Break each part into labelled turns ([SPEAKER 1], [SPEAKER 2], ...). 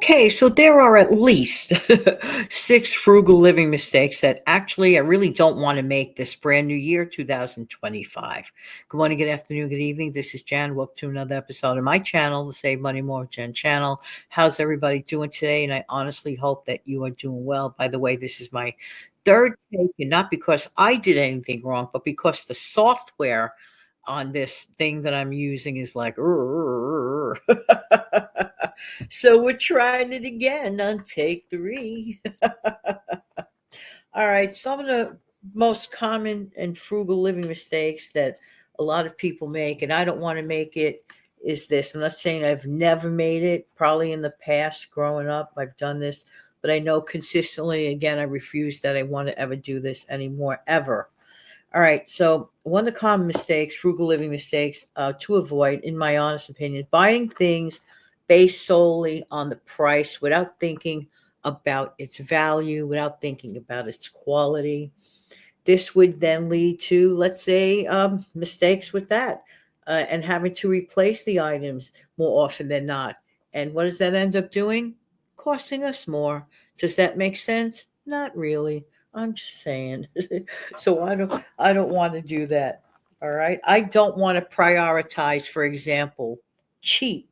[SPEAKER 1] Okay, so there are at least six frugal living mistakes that actually I really don't want to make this brand new year, 2025. Good morning, good afternoon, good evening. This is Jan. Welcome to another episode of my channel, the Save Money More with Jen channel. How's everybody doing today? And I honestly hope that you are doing well. By the way, this is my third take, and not because I did anything wrong, but because the software on this thing that I'm using is like, so we're trying it again on take three. All right. Some of the most common and frugal living mistakes that a lot of people make, and I don't want to make it, is this. I'm not saying I've never made it. Probably in the past, growing up, I've done this, but I know consistently, again, I refuse that I want to ever do this anymore, ever. All right. So, one of the common mistakes, frugal living mistakes to avoid, in my honest opinion, buying things based solely on the price without thinking about its value, without thinking about its quality. This would then lead to, let's say, mistakes with that and having to replace the items more often than not. And what does that end up doing? Costing us more. Does that make sense? Not really. I'm just saying. So I don't want to do that. All right. I don't want to prioritize, for example, cheap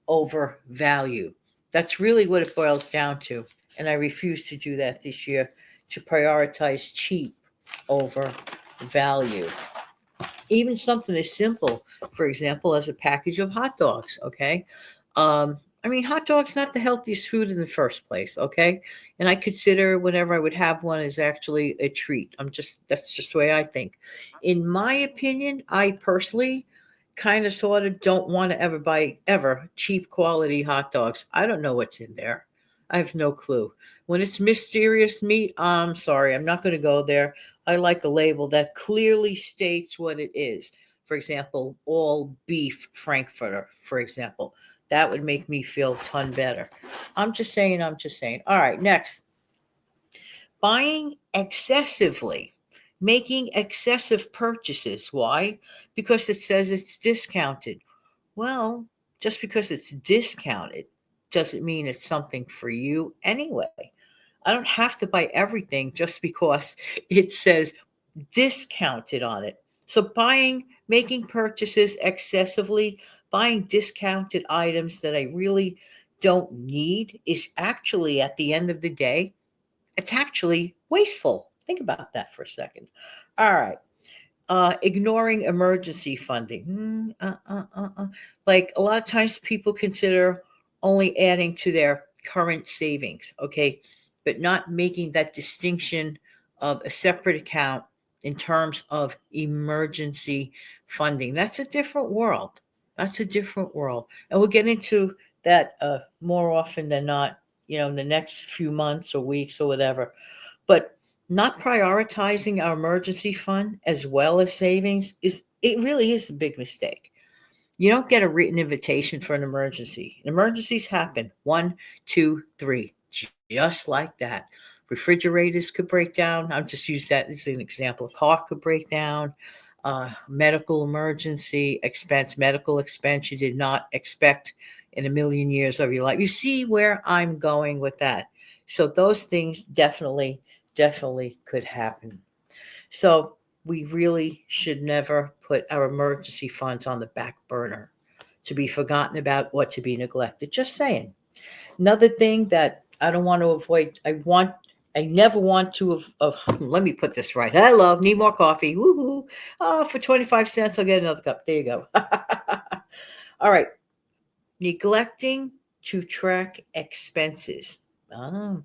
[SPEAKER 1] over value. That's really what it boils down to. And I refuse to do that this year, to prioritize cheap over value. Even something as simple, for example, as a package of hot dogs. Okay. I mean, hot dogs not the healthiest food in the first place. Okay. And I consider whenever I would have one is actually a treat. That's just the way I think. In my opinion, I personally kind of sort of don't want to ever buy ever cheap quality hot dogs. I don't know what's in there. I have no clue. When it's mysterious meat, I'm sorry, I'm not going to go there. I like a label that clearly states what it is. For example, all beef Frankfurter, for example. That would make me feel a ton better. I'm just saying. All right, next. Buying excessively, making excessive purchases. Why? Because it says it's discounted. Well, just because it's discounted doesn't mean it's something for you anyway. I don't have to buy everything just because it says discounted on it. So making purchases excessively, buying discounted items that I really don't need is actually, at the end of the day, it's actually wasteful. Think about that for a second. All right. Ignoring emergency funding. Like a lot of times people consider only adding to their current savings, okay, but not making that distinction of a separate account in terms of emergency funding. That's a different world. That's a different world. And we'll get into that more often than not, in the next few months or weeks or whatever. But not prioritizing our emergency fund as well as savings really is a big mistake. You don't get a written invitation for an emergency. Emergencies happen. One, two, three, just like that. Refrigerators could break down. I'll just use that as an example. A car could break down. Medical emergency expense, medical expense you did not expect in a million years of your life. You see where I'm going with that. So those things definitely could happen. So we really should never put our emergency funds on the back burner to be forgotten about or to be neglected. Just saying. Another thing that I don't want to avoid, I never want to let me put this right. Hello, need more coffee. Woohoo. Oh, for 25 cents, I'll get another cup. There you go. All right. Neglecting to track expenses. Ah.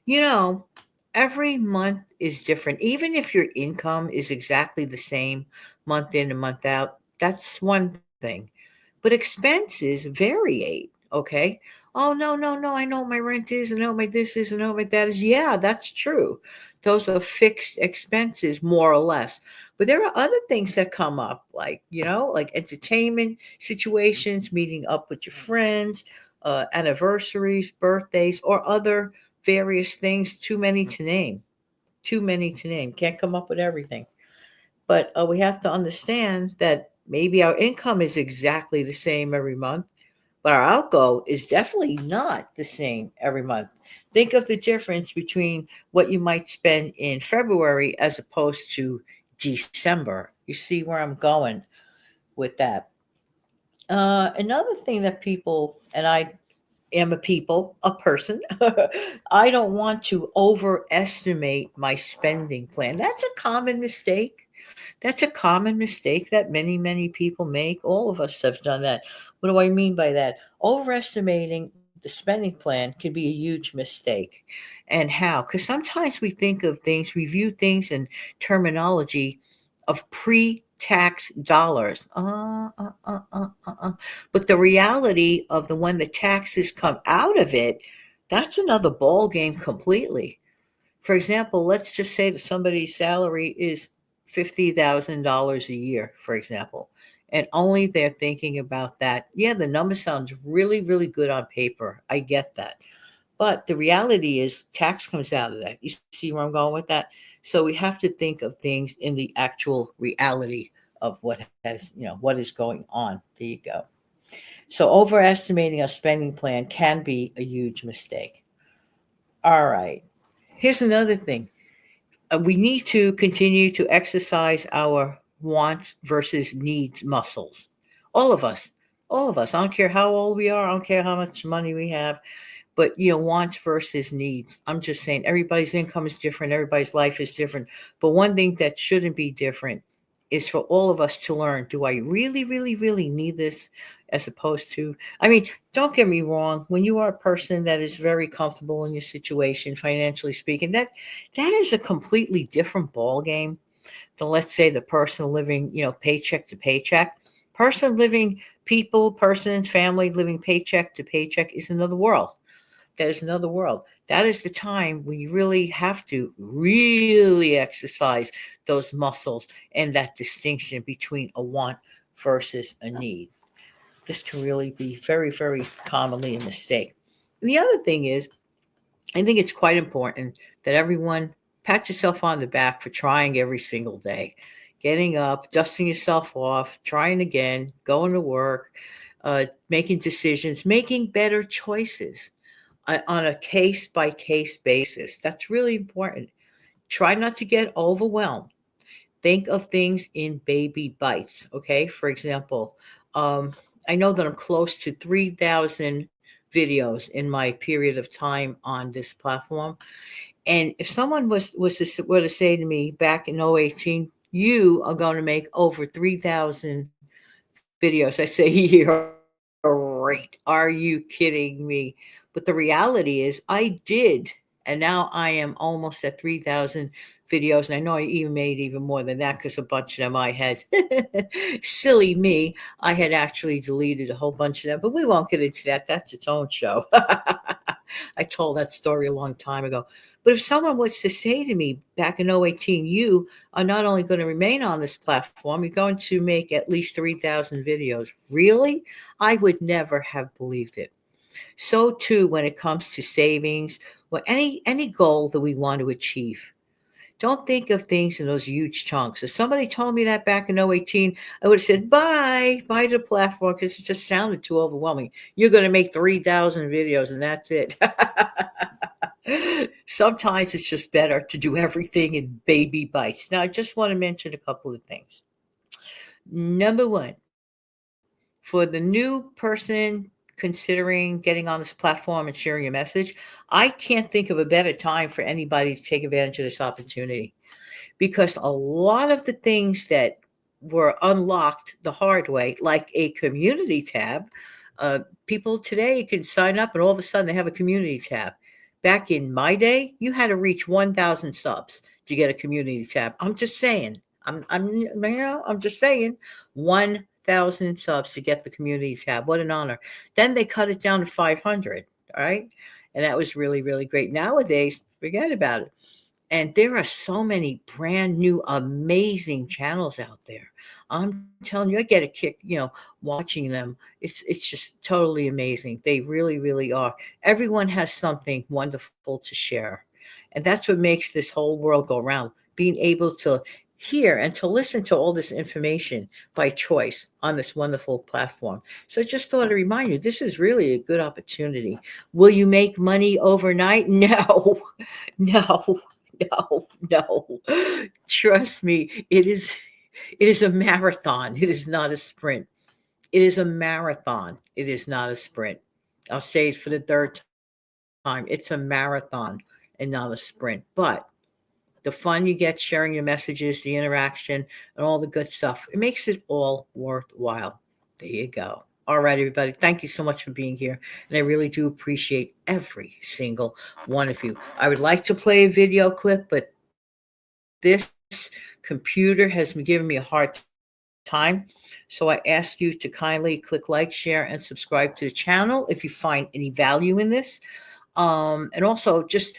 [SPEAKER 1] You know, every month is different. Even if your income is exactly the same month in and month out, that's one thing. But expenses variate, okay? Oh, no, no, no. I know what my rent is. I know what my this is. I know what my that is. Yeah, that's true. Those are fixed expenses, more or less. But there are other things that come up, like entertainment situations, meeting up with your friends, anniversaries, birthdays, or other various things, too many to name. Too many to name. Can't come up with everything. But we have to understand that maybe our income is exactly the same every month, but our outgo is definitely not the same every month. Think of the difference between what you might spend in February as opposed to December. You see where I'm going with that. Another thing that people, and I am a person, I don't want to overestimate my spending plan. That's a common mistake. That's a common mistake that many, many people make. All of us have done that. What do I mean by that? Overestimating the spending plan can be a huge mistake. And how? Because sometimes we think of things, we view things in terminology of pre tax dollars. But the reality of the when the taxes come out of it, that's another ball game completely. For example, let's just say that somebody's salary is $50,000 a year, for example, and only they're thinking about that. Yeah, the number sounds really, really good on paper. I get that. But the reality is, tax comes out of that. You see where I'm going with that? So we have to think of things in the actual reality of what is going on. There you go. So overestimating a spending plan can be a huge mistake. All right. Here's another thing. We need to continue to exercise our wants versus needs muscles. All of us, all of us. I don't care how old we are. I don't care how much money we have. But wants versus needs. I'm just saying everybody's income is different. Everybody's life is different. But one thing that shouldn't be different is for all of us to learn, do I really, really, really need this, as opposed to, I mean, don't get me wrong, when you are a person that is very comfortable in your situation, financially speaking, that is a completely different ball game than, let's say, the person living, paycheck to paycheck. Persons, family living paycheck to paycheck is another world. That is another world. That is the time when you really have to really exercise those muscles and that distinction between a want versus a need. This can really be very, very commonly a mistake. And the other thing is, I think it's quite important that everyone pat yourself on the back for trying every single day. Getting up, dusting yourself off, trying again, going to work, making decisions, making better choices on a case by case basis. That's really important. Try not to get overwhelmed. Think of things in baby bites. Okay. For example, I know that I'm close to 3,000 videos in my period of time on this platform. And if someone were to say to me back in 2018, you are going to make over 3,000 videos, I say, you're right. Are you kidding me? But the reality is, I did. And now I am almost at 3,000 videos. And I know I even made even more than that because a bunch of them I had, silly me, I had actually deleted a whole bunch of them. But we won't get into that. That's its own show. I told that story a long time ago. But if someone was to say to me back in 2018, you are not only going to remain on this platform, you're going to make at least 3,000 videos. Really? I would never have believed it. So too, when it comes to savings or any goal that we want to achieve. Don't think of things in those huge chunks. If somebody told me that back in 2018, I would have said, bye to the platform, because it just sounded too overwhelming. You're going to make 3,000 videos and that's it. Sometimes it's just better to do everything in baby bites. Now, I just want to mention a couple of things. Number one, for the new person considering getting on this platform and sharing a message, I can't think of a better time for anybody to take advantage of this opportunity, because a lot of the things that were unlocked the hard way, like a community tab, people today can sign up and all of a sudden they have a community tab. Back in my day, you had to reach 1,000 subs to get a community tab. I'm just saying. I'm just saying. 1,000 subs to get the community tab. What an honor. Then they cut it down to 500. All right, and that was really, really great. Nowadays, forget about it. And there are so many brand new, amazing channels out there. I'm telling you, I get a kick, watching them. It's just totally amazing. They really, really are. Everyone has something wonderful to share. And that's what makes this whole world go round. Being able to hear and to listen to all this information by choice on this wonderful platform. So I just thought to remind you, this is really a good opportunity. Will you make money overnight? No, no, no. Trust me, it is a marathon. It is not a sprint. It is a marathon. It is not a sprint. I'll say it for the third time. It's a marathon and not a sprint. But the fun you get sharing your messages, the interaction, and all the good stuff, it makes it all worthwhile. There you go. All right, everybody. Thank you so much for being here. And I really do appreciate every single one of you. I would like to play a video clip, but this computer has been giving me a hard time. So I ask you to kindly click like, share, and subscribe to the channel if you find any value in this. And also just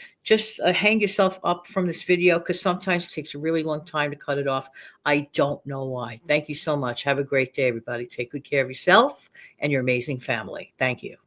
[SPEAKER 1] hang yourself up from this video, because sometimes it takes a really long time to cut it off. I don't know why. Thank you so much. Have a great day, everybody. Take good care of yourself and your amazing family. Thank you.